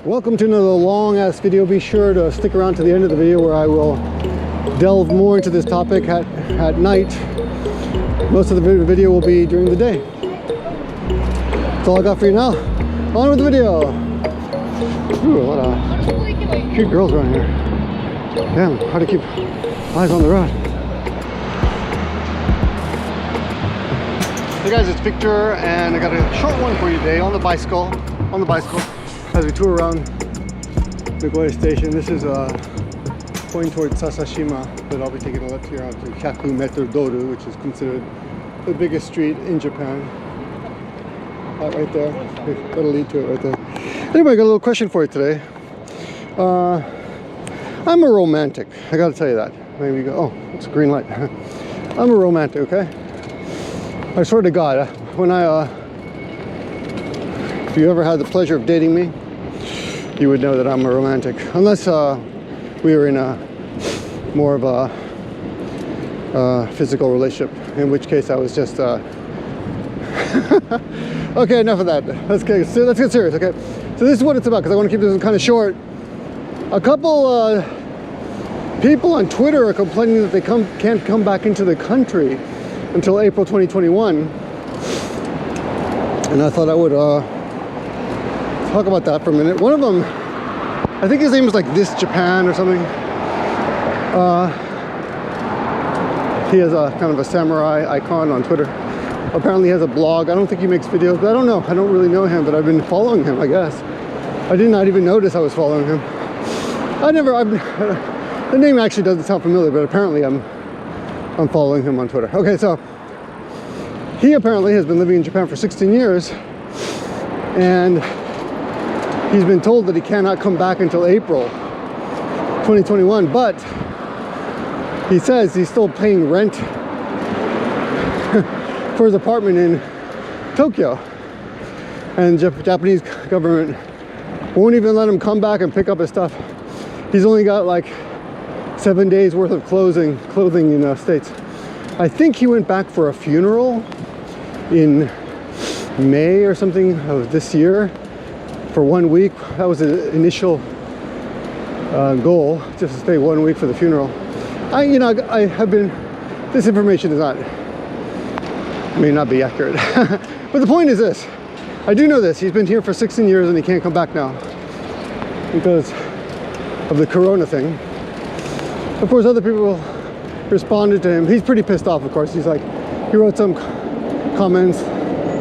Welcome to another long ass video. Be sure to stick around to the end of the video where I will delve more into this topic at night. Most of the video will be during the day. That's all I got for you now. On with the video. Ooh, a lot of cute girls around here. Damn, hard to keep eyes on the road. Hey guys, it's Victor, and I got a short one for you today on the bicycle. As we tour around Nagoya Station. This is going towards Sasashima, but I'll be taking a left here onto Hyakumeter-doru, which is considered the biggest street in Japan. Right there. That'll lead to it right there. Anyway, I got a little question for you today. I'm a romantic. I gotta tell you that. Maybe you go, oh, it's a green light. I'm a romantic, okay? I swear to God, when if you ever had the pleasure of dating me, you would know that I'm a romantic. Unless we were in a more of a physical relationship, in which case I was just okay, enough of that. Let's get serious, okay? So this is what it's about, because I want to keep this kind of short. A couple people on Twitter are complaining that they can't come back into the country until April 2021. And I thought I would talk about that for a minute. One of them, I think his name was like This Japan or something. He has a kind of a samurai icon on Twitter. Apparently he has a blog. I don't think he makes videos, but I don't know. I don't really know him, but I've been following him, I guess. I did not even notice I was following him. The name actually doesn't sound familiar, but apparently I'm following him on Twitter. Okay, so he apparently has been living in Japan for 16 years, and he's been told that he cannot come back until April 2021, but he says he's still paying rent for his apartment in Tokyo, and the Japanese government won't even let him come back and pick up his stuff. He's only got like 7 days worth of clothing in the States. I think he went back for a funeral in May or something of this year for 1 week. That was the initial goal, just to stay 1 week for the funeral. I have been, this information is not, may not be accurate. But the point is this, I do know this, he's been here for 16 years and he can't come back now because of the corona thing. Of course, other people responded to him. He's pretty pissed off, of course. He's like, he wrote some comments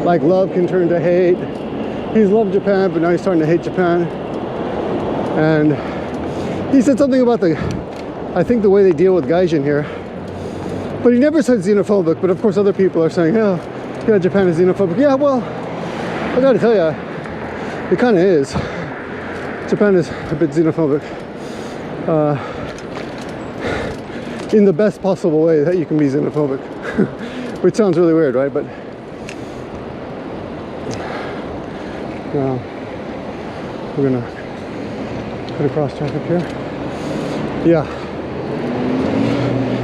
like love can turn to hate. He's loved Japan, but now he's starting to hate Japan. And he said something about I think the way they deal with gaijin here. But he never said xenophobic, but of course other people are saying, oh, yeah, Japan is xenophobic. Yeah, well, I gotta tell you, it kind of is. Japan is a bit xenophobic. In the best possible way that you can be xenophobic. Which sounds really weird, right? But we're gonna cut across traffic here. Yeah.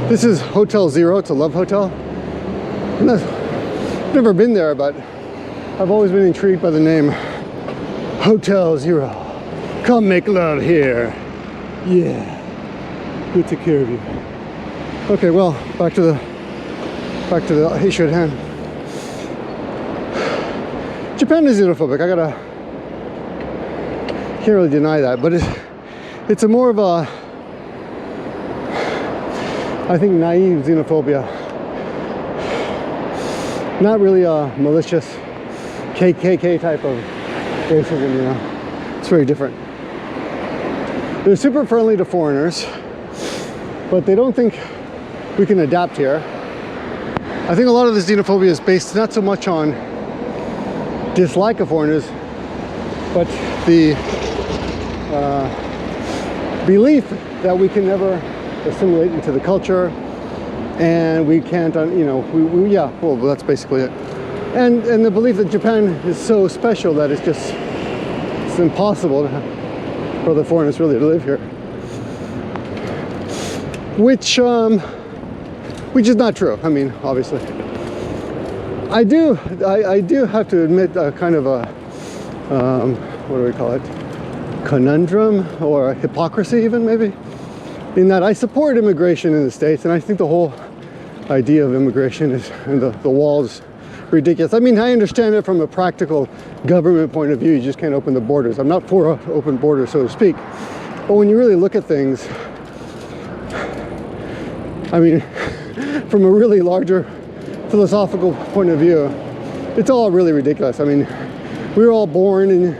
This is Hotel Zero. It's a love hotel. I've never been there, but I've always been intrigued by the name Hotel Zero. Come make love here. Yeah. We'll take care of you. Okay, well, back to the issue at hand. Japan is xenophobic. Can't really deny that, but it's a more of a, I think, naive xenophobia. Not really a malicious KKK type of racism, you know. It's very different. They're super friendly to foreigners, but they don't think we can adapt here. I think a lot of this xenophobia is based not so much on dislike of foreigners, but the belief that we can never assimilate into the culture, and we can't, yeah, well, that's basically it. And the belief that Japan is so special that it's impossible for the foreigners really to live here, which is not true. I mean, obviously. I do have to admit kind of a, what do we call it? conundrum or hypocrisy even, maybe, in that I support immigration in the States, and I think the whole idea of immigration is, and the wall's ridiculous. I mean, I understand it from a practical government point of view. You just can't open the borders. I'm not for open borders, so to speak. But when you really look at things, I mean, from a really larger philosophical point of view, it's all really ridiculous. I mean, we were all born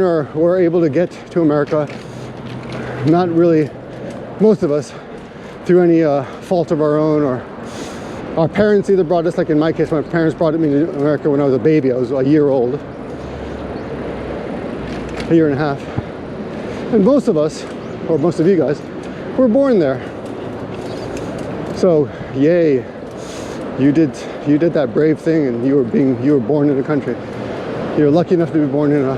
or were able to get to America, not really, most of us, through any fault of our own, or our parents either brought us, like in my case, my parents brought me to America when I was a baby. I was a year old, a year and a half. And most of us, or most of you guys, were born there. So, yay, you did that brave thing, and you were born in a country. You're lucky enough to be born in a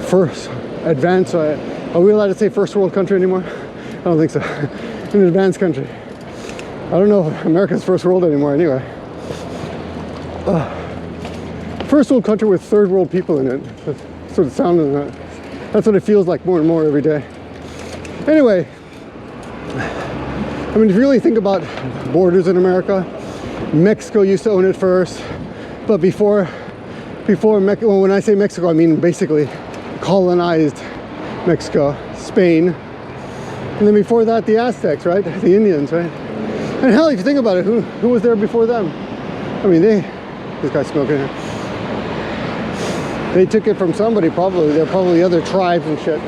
first advanced. Are we allowed to say first world country anymore? I don't think so. An advanced country. I don't know if America's first world anymore anyway. First world country with third world people in it. That's sort of sounding that. That's what it feels like more and more every day. Anyway, I mean, if you really think about borders in America, Mexico used to own it first, but before Mexico, well, when I say Mexico, I mean basically colonized Mexico, Spain. And then before that, the Aztecs, right? The Indians, right? And hell, if you think about it, who was there before them? I mean, this guy's smoking here. They took it from somebody, probably. They're probably other tribes and shit.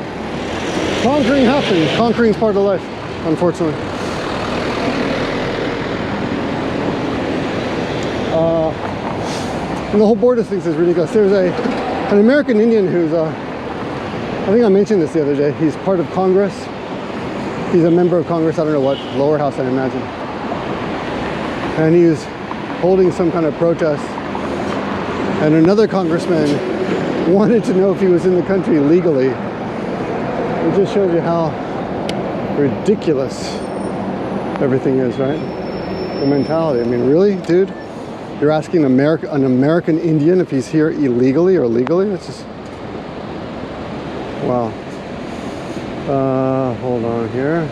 Conquering happens. Conquering's part of life, unfortunately. And the whole border thing is ridiculous. There's an American Indian who's, I think I mentioned this the other day. He's part of Congress. He's a member of Congress, I don't know what, lower house, I imagine. And he was holding some kind of protest. And another congressman wanted to know if he was in the country legally. It just shows you how ridiculous everything is, right? The mentality. I mean, really, dude? You're asking an American Indian if he's here illegally or legally? It's just... wow. Hold on here.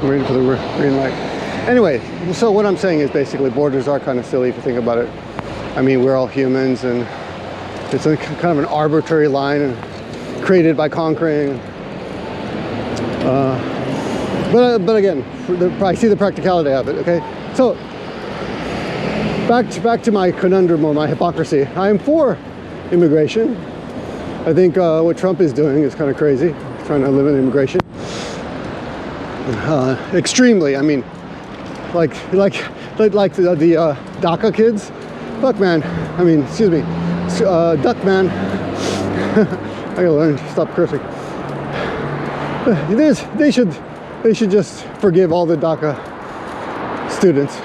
I'm waiting for the green light. Anyway, so what I'm saying is basically borders are kind of silly if you think about it. I mean, we're all humans, and it's a kind of an arbitrary line and created by conquering. But again, I see the practicality of it, okay? So, back to my conundrum or my hypocrisy. I am for immigration. I think what Trump is doing is kind of crazy, trying to limit immigration. Extremely, I mean, like the DACA kids. Fuck, man. I mean, excuse me, duck, man. I gotta learn to stop cursing. They should just forgive all the DACA students.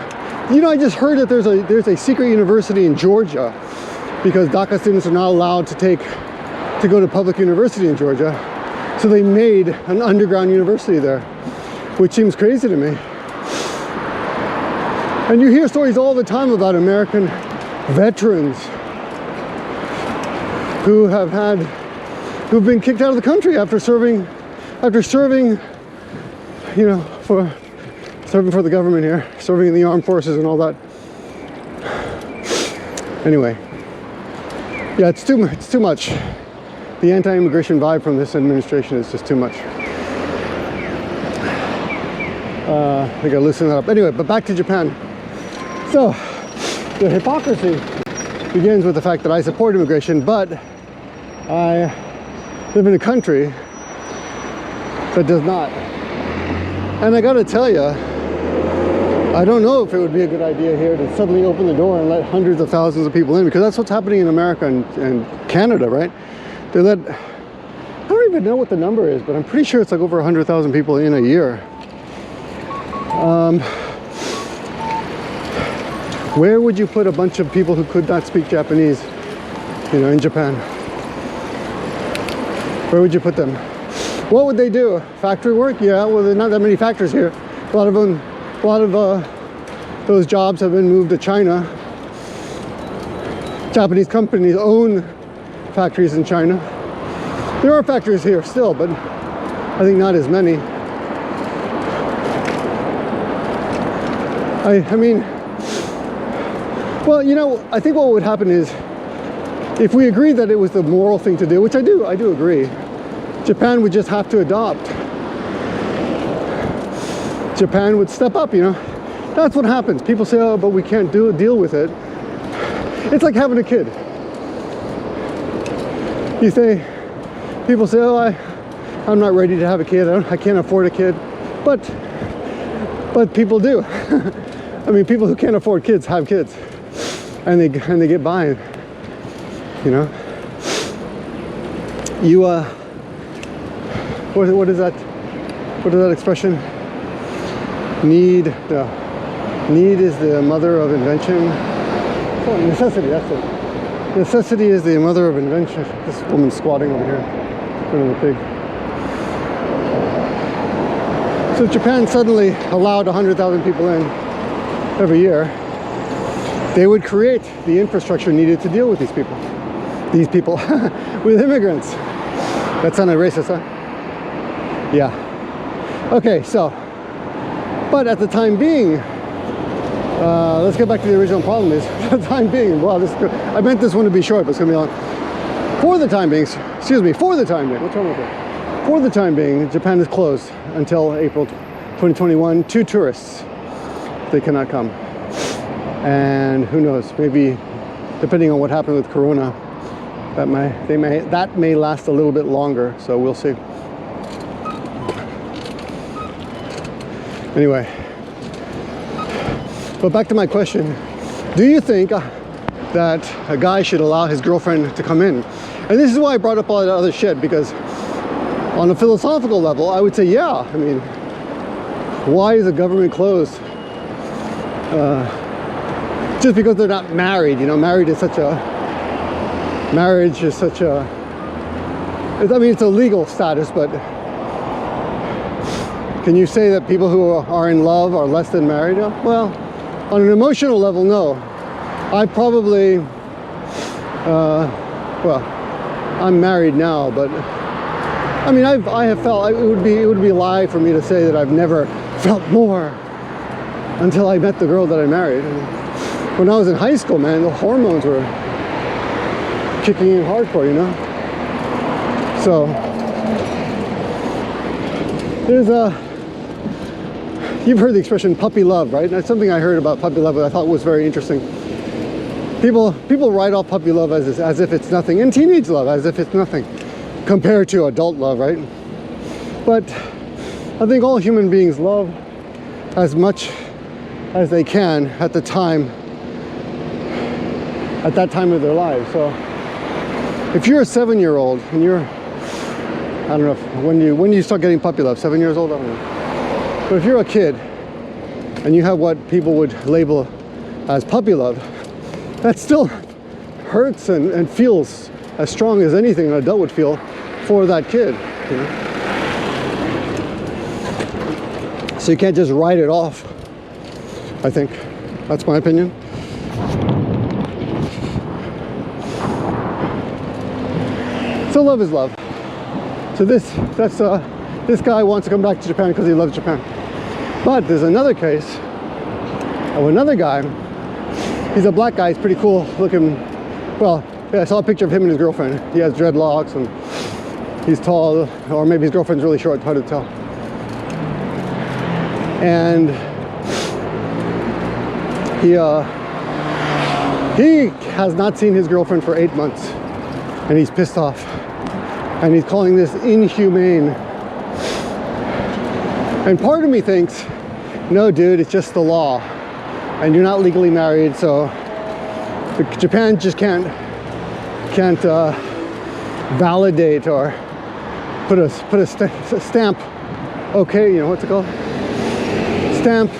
You know, I just heard that there's a secret university in Georgia because DACA students are not allowed to go to public university in Georgia. So they made an underground university there, which seems crazy to me. And you hear stories all the time about American veterans who've been kicked out of the country after serving, you know, serving for the government here, serving in the armed forces and all that. Anyway, yeah, it's too much. The anti-immigration vibe from this administration is just too much. I gotta loosen that up. Anyway, but back to Japan. So, the hypocrisy begins with the fact that I support immigration, but I live in a country that does not. And I gotta tell you, I don't know if it would be a good idea here to suddenly open the door and let hundreds of thousands of people in, because that's what's happening in America and Canada, right? They let, I don't even know what the number is, but I'm pretty sure it's like over 100,000 people in a year. Where would you put a bunch of people who could not speak Japanese, you know, in Japan? Where would you put them? What would they do? Factory work? Yeah, well, there's not that many factories here. A lot of those jobs have been moved to China. Japanese companies own factories in China. There are factories here still, but I think not as many. I mean, well, you know, I think what would happen is if we agreed that it was the moral thing to do, which I do agree, Japan would just have to adopt. Japan would step up, you know. That's what happens. People say, oh, but we can't deal with it. It's like having a kid. People say, oh, I'm not ready to have a kid. I can't afford a kid. But people do. I mean, people who can't afford kids have kids, and they get by. You know. What is that? What is that expression? Need is the mother of invention. Oh, necessity. That's it. Necessity is the mother of invention. This woman's squatting over here in front of the pig. So Japan suddenly allowed 100,000 people in every year. They would create the infrastructure needed to deal with these people. These people, with immigrants. That sounded racist, huh? Yeah. Okay, so, but at the time being, let's get back to the original problem is, for the time being, wow, I meant this one to be short, but it's gonna be long. For the time being, what's wrong with it? For the time being, Japan is closed until April 2021 to tourists. They cannot come. And who knows, maybe, depending on what happened with Corona, that may last a little bit longer, so we'll see. Anyway, but back to my question. Do you think that a guy should allow his girlfriend to come in? And this is why I brought up all that other shit, because on a philosophical level, I would say, yeah. I mean, why is the government closed? Just because they're not married, you know, marriage is such a, I mean, it's a legal status, but can you say that people who are in love are less than married? Well, on an emotional level, no. I probably, well, I'm married now, but I mean, I have felt, it would be a lie for me to say that I've never felt more until I met the girl that I married. And when I was in high school, man, the hormones were kicking in hardcore, you know? So, there's you've heard the expression puppy love, right? That's something I heard about puppy love that I thought was very interesting. People write off puppy love as if it's nothing, and teenage love as if it's nothing compared to adult love, right? But I think all human beings love as much as they can at that time of their lives. So if you're a 7-year-old and you're, I don't know if, when you start getting puppy love, 7 years old, I don't know. But if you're a kid and you have what people would label as puppy love, that still hurts and feels as strong as anything an adult would feel for that kid, you know? So you can't just write it off, I think. That's my opinion. So love is love. So this guy wants to come back to Japan because he loves Japan. But there's another case of another guy. He's a black guy. He's pretty cool looking. Well, yeah, I saw a picture of him and his girlfriend. He has dreadlocks and he's tall, or maybe his girlfriend's really short. It's hard to tell. And he has not seen his girlfriend for 8 months, and he's pissed off. And he's calling this inhumane. And part of me thinks, no, dude, it's just the law. And you're not legally married, so Japan just can't validate or put a stamp. Okay, you know, what's it called? Stamp.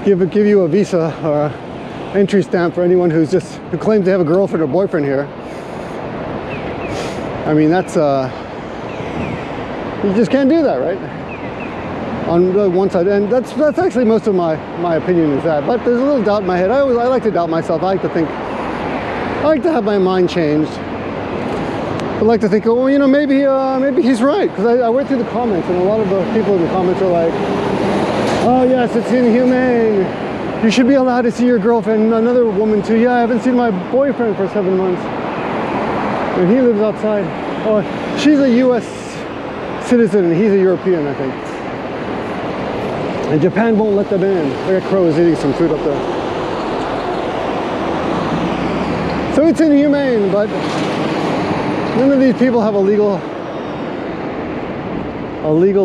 Give you a visa or a entry stamp for anyone who claims to have a girlfriend or boyfriend here. I mean, that's you just can't do that, right? On the one side, and that's actually most of my opinion is that. But there's a little doubt in my head. I like to doubt myself. I like to think I like to have my mind changed. I like to think, oh, you know, maybe he's right. Because I went through the comments, and a lot of the people in the comments are like, oh yes, it's inhumane. You should be allowed to see your girlfriend. Another woman too. Yeah, I haven't seen my boyfriend for 7 months. And he lives outside. Oh, she's a US citizen and he's a European, I think. And Japan won't let them in. I got crows eating some food up there. So it's inhumane, but none of these people have a legal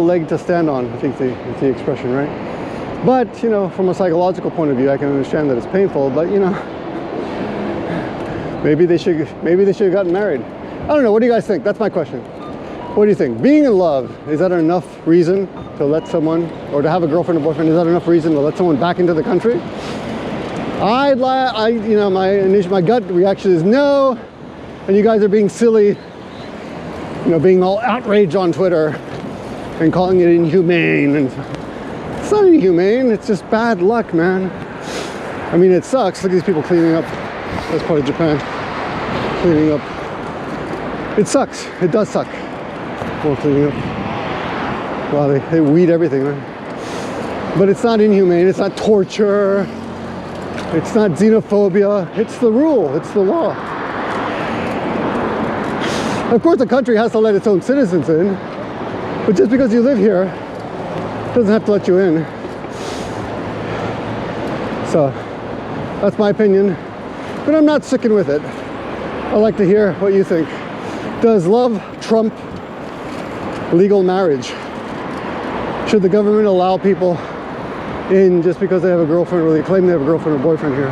leg to stand on, I think is the expression, right? But, you know, from a psychological point of view, I can understand that it's painful, but, you know, maybe they should have gotten married. I don't know, what do you guys think? That's my question. What do you think? Being in love, is that enough reason to let someone, or to have a girlfriend or boyfriend, is that enough reason to let someone back into the country? You know, my gut reaction is no, and you guys are being silly, you know, being all outraged on Twitter and calling it inhumane. And it's not inhumane, it's just bad luck, man. I mean, it sucks. Look at these people cleaning up. That's part of Japan. Cleaning up. It sucks. It does suck. More cleaning up. Wow, they weed everything, man. But it's not inhumane. It's not torture. It's not xenophobia. It's the rule. It's the law. Of course, the country has to let its own citizens in. But just because you live here, doesn't have to let you in. So that's my opinion, but I'm not sticking with it. I'd like to hear what you think. Does love trump legal marriage? Should the government allow people in just because they have a girlfriend, or they claim they have a girlfriend or boyfriend here?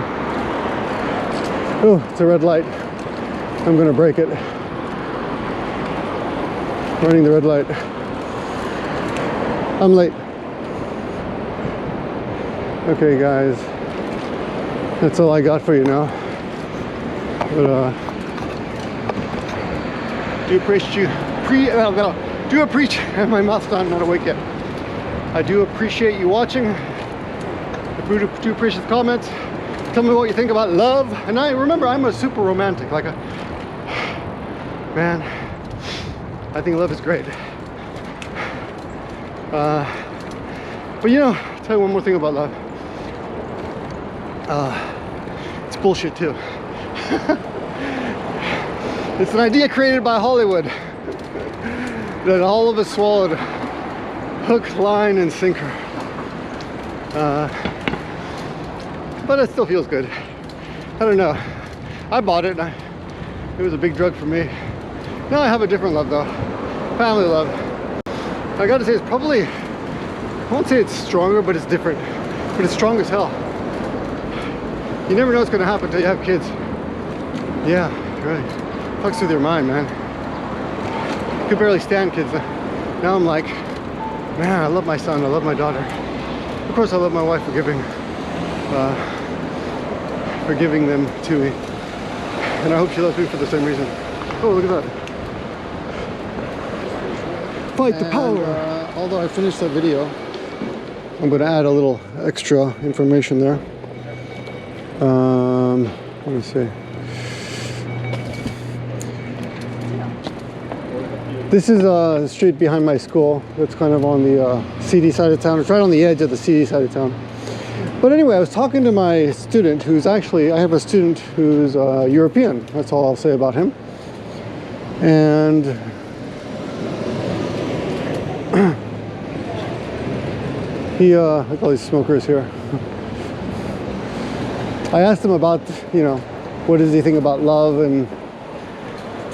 Oh, it's a red light. I'm gonna break it. Running the red light. I'm late. Okay, guys, that's all I got for you now. But do appreciate my mouth's not awake yet. I do appreciate you watching. I do appreciate the comments. Tell me what you think about love. And remember, I'm a super romantic. Man, I think love is great. But you know, I'll tell you one more thing about love. It's bullshit too. It's an idea created by Hollywood that all of us swallowed, hook, line, and sinker. But it still feels good. I don't know. I bought it. It was a big drug for me. Now I have a different love though. Family love. I gotta say it's probably, I won't say it's stronger, but it's different. But it's strong as hell. You never know what's gonna happen until you have kids. Yeah, right. Fucks with your mind, man. I could barely stand kids. Now I'm like, man, I love my son, I love my daughter. Of course I love my wife for giving them to me. And I hope she loves me for the same reason. Oh, look at that. Fight the power. Although I finished that video, I'm going to add a little extra information there. Let me see. This is a street behind my school. It's kind of on the seedy side of town. It's right on the edge of the seedy side of town. But anyway, I was talking to my student who's actually, I have a student who's European. That's all I'll say about him. And look at all these smokers here. I asked him about, you know, what does he think about love, and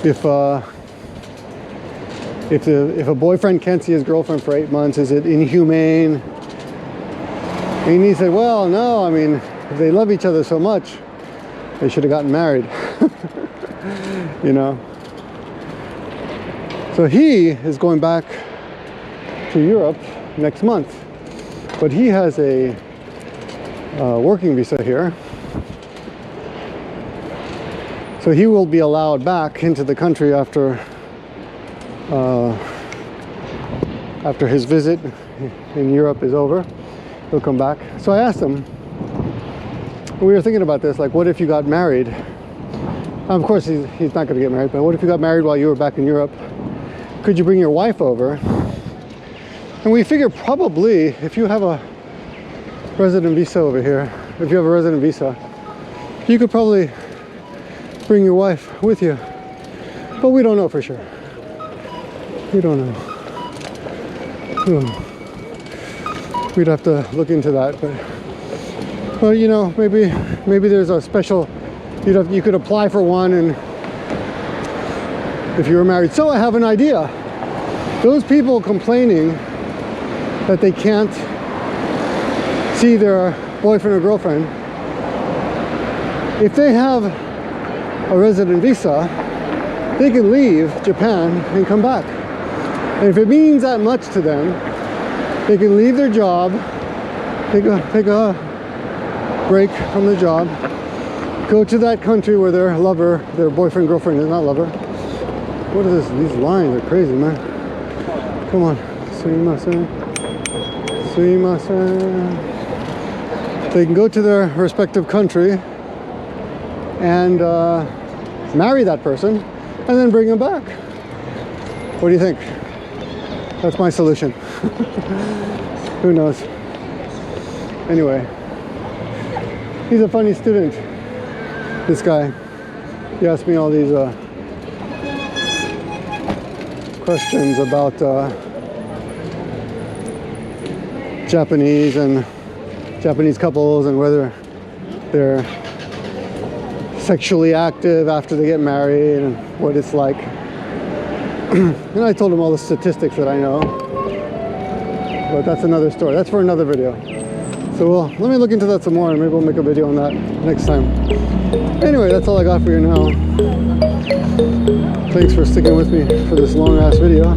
if a boyfriend can't see his girlfriend for 8 months, is it inhumane? And he said, well, no, I mean, if they love each other so much, they should have gotten married. You know? So he is going back to Europe next month, but he has a working visa here. So he will be allowed back into the country after his visit in Europe is over. He'll come back. So I asked him, we were thinking about this, like, what if you got married Of course, he's not going to get married, but what if you got married while you were back in Europe? Could you bring your wife over? And we figure probably if you have a resident visa over here, if you have a resident visa, you could probably bring your wife with you. But we don't know for sure. We don't know. We'd have to look into that, but you know, maybe there's a special, you could apply for one, and if you were married. So I have an idea. Those people complaining that they can't see their boyfriend or girlfriend, if they have a resident visa, they can leave Japan and come back. And if it means that much to them, they can leave their job, take a break from the job, go to that country where their lover, their boyfriend, girlfriend is not lover. What is this? These lines are crazy, man. Come on. Sumimasen. Sumimasen. They can go to their respective country and marry that person and then bring them back. What do you think? That's my solution. Who knows? Anyway, he's a funny student, this guy. He asked me all these questions about Japanese and Japanese couples and whether they're sexually active after they get married and what it's like. And I told him all the statistics that I know, but that's another story. That's for another video. So let me look into that some more, and maybe we'll make a video on that next time. Anyway, that's all I got for you now. Thanks for sticking with me for this long ass video.